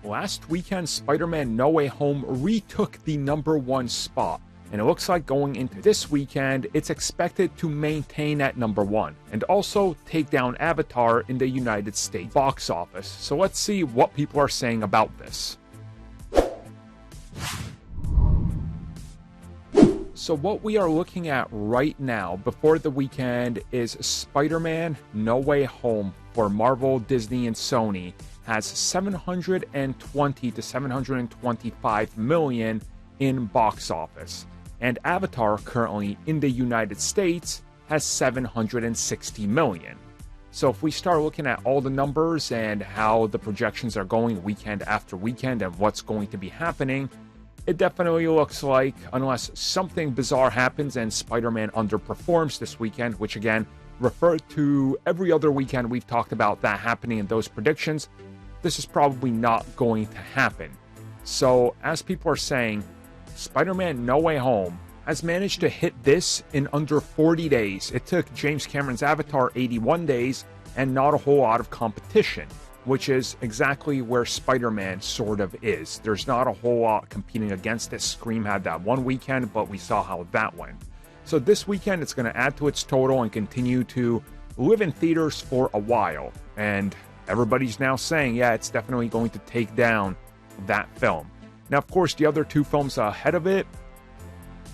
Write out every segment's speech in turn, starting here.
Last weekend, Spider-Man No Way Home retook the #1 spot, and it looks like going into this weekend, it's expected to maintain at #1, and also take down Avatar in the United States box office. So let's see what people are saying about this. So what we are looking at right now before the weekend is Spider-Man No Way Home for Marvel, Disney, and Sony has 720 to 725 million in box office. And Avatar currently in the United States has 760 million. So if we start looking at all the numbers and how the projections are going weekend after weekend and what's going to be happening, it definitely looks like, unless something bizarre happens and Spider-Man underperforms this weekend, which again, refer to every other weekend we've talked about that happening in those predictions, this is probably not going to happen. So, as people are saying, Spider-Man No Way Home has managed to hit this in under 40 days. It took James Cameron's Avatar 81 days and not a whole lot of competition, which is exactly where Spider-Man sort of is. There's not a whole lot competing against it. Scream had that one weekend, but we saw how that went. So this weekend, it's going to add to its total and continue to live in theaters for a while. And everybody's now saying, yeah, it's definitely going to take down that film. Now, of course, the other two films ahead of it,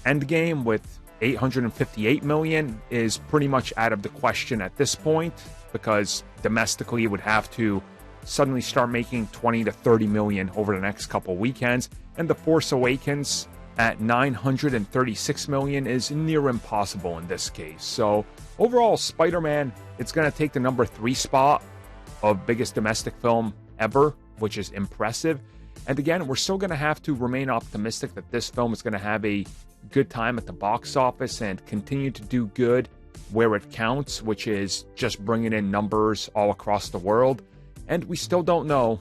Endgame with 858 million, is pretty much out of the question at this point, because domestically it would have to suddenly start making 20 to 30 million over the next couple weekends. And The Force Awakens at 936 million is near impossible in this case. So overall, Spider-Man, it's going to take the #3 spot of biggest domestic film ever, which is impressive. And again, we're still going to have to remain optimistic that this film is going to have a good time at the box office and continue to do good where it counts, which is just bringing in numbers all across the world. And we still don't know.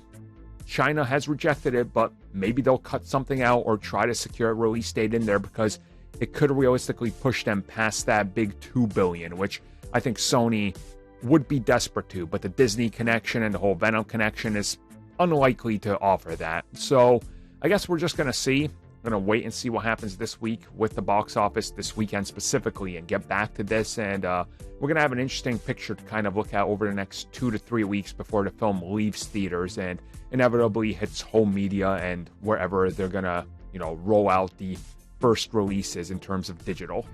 China has rejected it, but maybe they'll cut something out or try to secure a release date in there, because it could realistically push them past that big 2 billion, which I think Sony would be desperate to, but the Disney connection and the whole Venom connection is unlikely to offer that. So I guess we're just going to see. We're going to wait and see what happens this week with the box office this weekend specifically and get back to this. And we're going to have an interesting picture to kind of look at over the next 2 to 3 weeks before the film leaves theaters and inevitably hits home media and wherever they're going to, roll out the first releases in terms of digital.